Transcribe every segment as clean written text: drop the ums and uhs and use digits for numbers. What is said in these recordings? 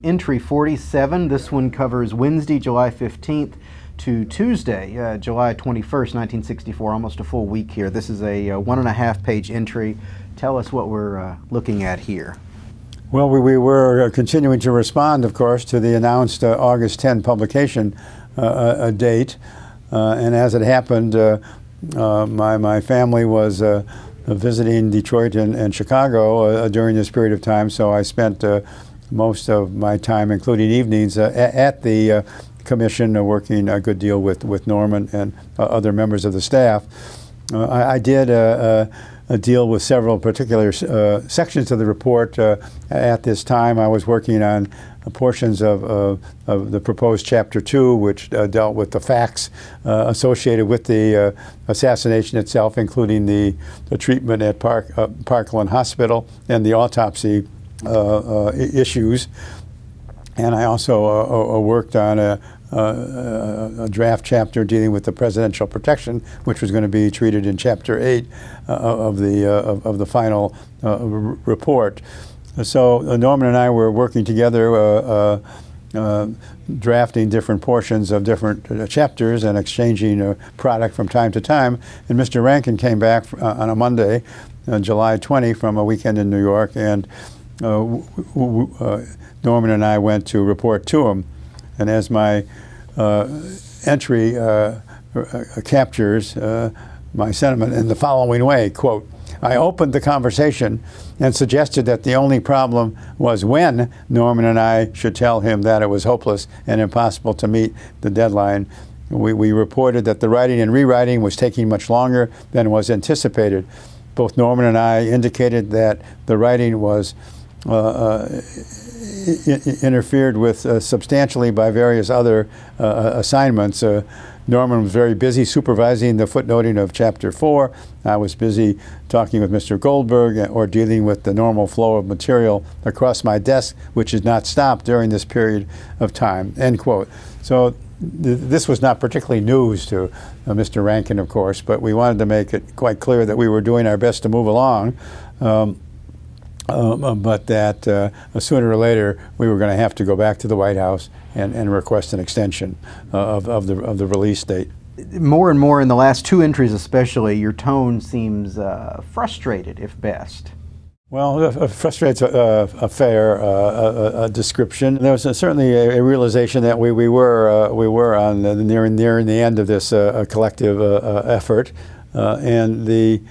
Entry 47, this one covers Wednesday, July 15th to Tuesday, July 21st, 1964, almost a full week here. This is a 1.5 page entry. Tell us what we're looking at here. Well, we were continuing to respond, of course, to the announced August 10 publication date. And as it happened, my family was visiting Detroit and Chicago during this period of time, so I spent most of my time, including evenings, at the commission, working a good deal with Norman and other members of the staff. I did deal with several particular sections of the report at this time. I was working on portions of the proposed Chapter 2, which dealt with the facts associated with the assassination itself, including the treatment at Parkland Hospital and the autopsy issues. And I also worked on a draft chapter dealing with the presidential protection, which was going to be treated in Chapter 8 of the final report. So Norman and I were working together, drafting different portions of different chapters and exchanging product from time to time. And Mr. Rankin came back on a Monday, July 20, from a weekend in New York, and Norman and I went to report to him. And as my entry captures my sentiment in the following way, quote, "I opened the conversation and suggested that the only problem was when Norman and I should tell him that it was hopeless and impossible to meet the deadline. We reported that the writing and rewriting was taking much longer than was anticipated. Both Norman and I indicated that the writing was interfered with substantially by various other assignments. Norman was very busy supervising the footnoting of Chapter 4. I was busy talking with Mr. Goldberg or dealing with the normal flow of material across my desk, which has not stopped during this period of time," end quote. So this was not particularly news to Mr. Rankin, of course, but we wanted to make it quite clear that we were doing our best to move along. But that sooner or later we were going to have to go back to the White House and request an extension of the release date. More and more in the last two entries especially, your tone seems frustrated, if best. Well, frustrates a fair description. There was certainly a realization that we were on nearing the end of this collective effort, and the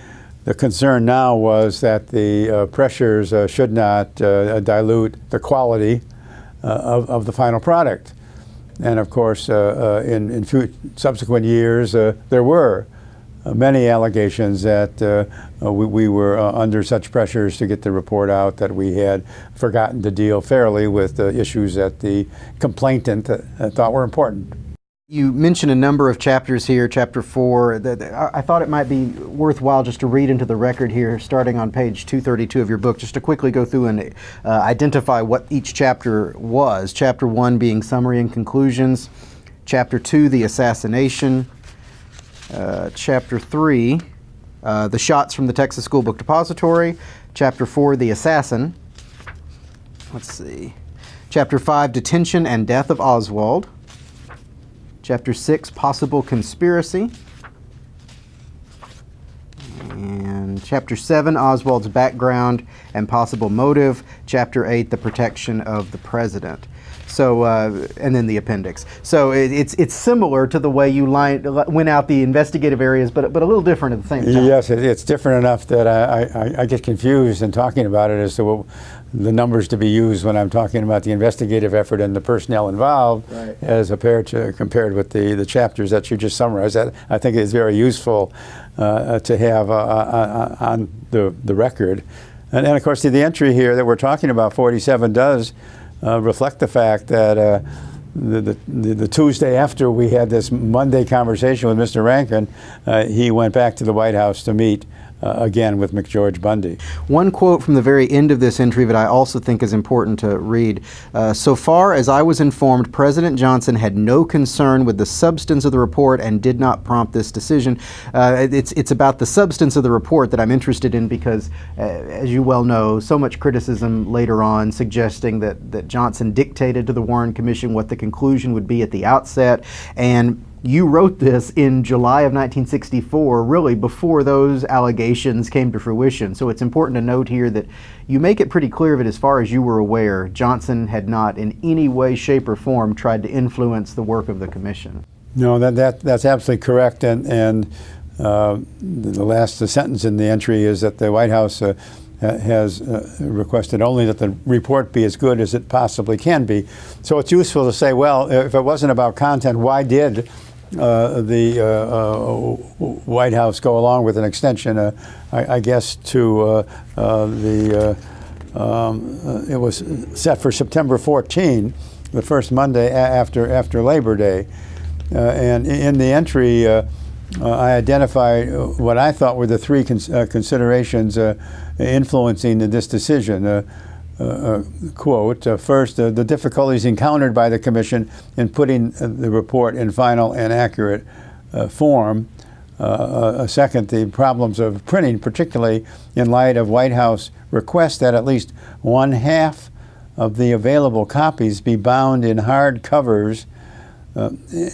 concern now was that the pressures should not dilute the quality of the final product. And of course, in subsequent years, there were many allegations that we were under such pressures to get the report out that we had forgotten to deal fairly with the issues that the complainant thought were important. You mentioned a number of chapters here, Chapter 4. I thought it might be worthwhile just to read into the record here, starting on page 232 of your book, just to quickly go through and identify what each chapter was. Chapter 1 being summary and conclusions. Chapter 2, the assassination. Chapter 3, the shots from the Texas School Book Depository. Chapter 4, the assassin. Let's see. Chapter 5, detention and death of Oswald. Chapter 6, possible conspiracy. And Chapter 7, Oswald's background and possible motive. Chapter 8, the protection of the president. So, and then the appendix. So it's similar to the way you went out the investigative areas, but a little different at the same time. Yes, it's different enough that I get confused in talking about it as to the numbers to be used when I'm talking about the investigative effort and the personnel involved, right, as compared with the chapters that you just summarized. That I think is very useful to have on the record. And of course, the entry here that we're talking about, 47, does reflect the fact that the Tuesday after we had this Monday conversation with Mr. Rankin, he went back to the White House to meet again with McGeorge Bundy. One quote from the very end of this entry that I also think is important to read. So far as I was informed, President Johnson had no concern with the substance of the report and did not prompt this decision. It's about the substance of the report that I'm interested in because, as you well know, so much criticism later on suggesting that Johnson dictated to the Warren Commission what the conclusion would be at the outset. And you wrote this in July of 1964, really before those allegations came to fruition. So it's important to note here that you make it pretty clear that as far as you were aware, Johnson had not in any way, shape, or form tried to influence the work of the commission. No, that's absolutely correct. And the last sentence in the entry is that the White House has requested only that the report be as good as it possibly can be. So it's useful to say, well, if it wasn't about content, why did the White House go along with an extension? I guess to it was set for September 14, the first Monday after Labor Day, and in the entry, I identified what I thought were the three considerations influencing this decision. Quote, first, the difficulties encountered by the Commission in putting the report in final and accurate form. Second, the problems of printing, particularly in light of White House requests that at least 1/2 of the available copies be bound in hard covers,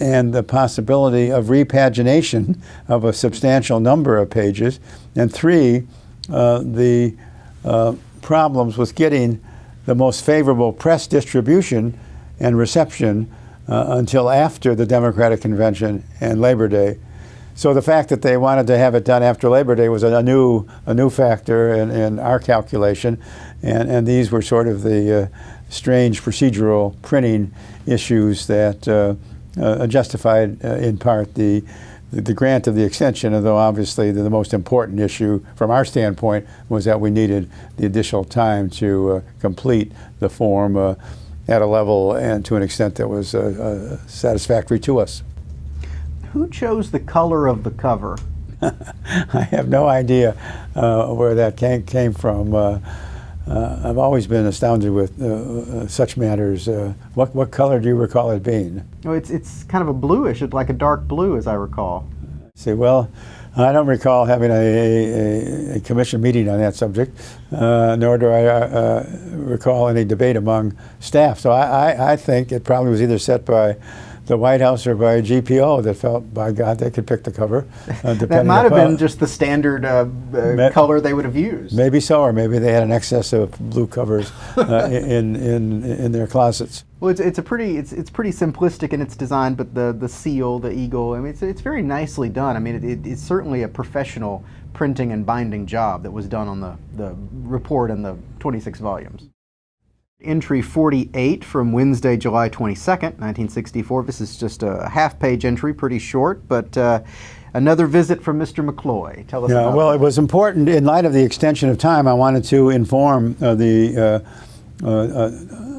and the possibility of repagination of a substantial number of pages. And three, the problems with getting the most favorable press distribution and reception until after the Democratic Convention and Labor Day. So the fact that they wanted to have it done after Labor Day was a new factor in our calculation, and these were sort of the strange procedural printing issues that justified in part the grant of the extension, although obviously the most important issue from our standpoint was that we needed the additional time to complete the form at a level and to an extent that was satisfactory to us. Who chose the color of the cover? I have no idea where that came from. I've always been astounded with such matters. What color do you recall it being? Oh, it's kind of a bluish, it's like a dark blue, as I recall. Say, well, I don't recall having a commission meeting on that subject, nor do I recall any debate among staff. So I think it probably was either set by the White House or by GPO that felt, by God, they could pick the cover. That might have been just the standard color they would have used. Maybe so, or maybe they had an excess of blue covers in their closets. Well, it's pretty simplistic in its design, but the seal, the eagle, I mean, it's very nicely done. I mean, it's certainly a professional printing and binding job that was done on the report in the 26 volumes. Entry 48 from Wednesday, July 22nd, 1964. This is just a half-page entry, pretty short, but another visit from Mr. McCloy. Tell us about well, that. It was important in light of the extension of time. I wanted to inform the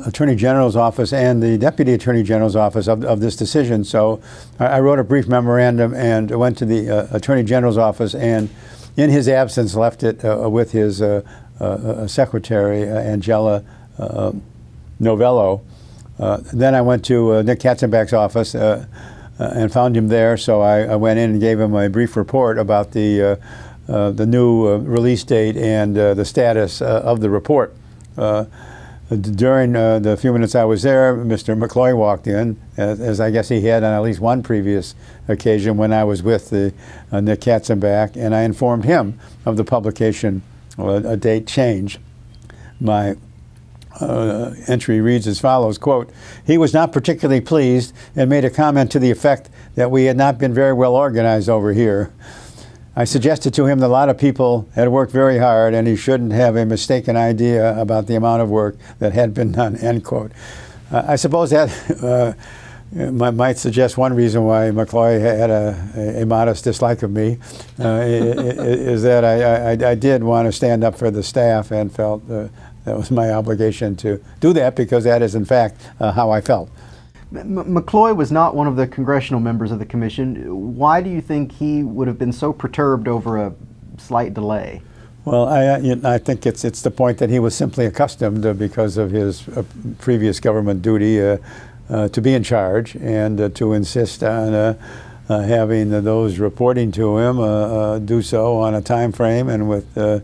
Attorney General's office and the Deputy Attorney General's office of this decision. So I wrote a brief memorandum and went to the Attorney General's office, and in his absence left it with his secretary, Angela Novello. Then I went to Nick Katzenbach's office and found him there, so I went in and gave him a brief report about the new release date and the status of the report. During the few minutes I was there, Mr. McCloy walked in, as I guess he had on at least one previous occasion when I was with the Nick Katzenbach, and I informed him of the publication a date change. My entry reads as follows, quote, "He was not particularly pleased and made a comment to the effect that we had not been very well organized over here. I suggested to him that a lot of people had worked very hard and he shouldn't have a mistaken idea about the amount of work that had been done," end quote. I suppose that might suggest one reason why McCloy had a modest dislike of me, is that I did want to stand up for the staff and felt that was my obligation to do that, because that is, in fact, how I felt. McCloy was not one of the congressional members of the commission. Why do you think he would have been so perturbed over a slight delay? Well, I think it's the point that he was simply accustomed because of his previous government duty to be in charge and to insist on having those reporting to him do so on a time frame and with a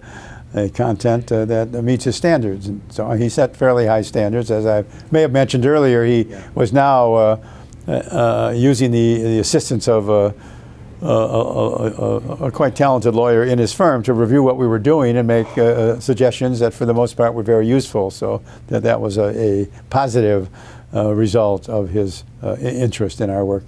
content that meets his standards. And so he set fairly high standards. As I may have mentioned earlier, he was now using the assistance of a quite talented lawyer in his firm to review what we were doing and make suggestions that for the most part were very useful. So that was a positive result of his interest in our work.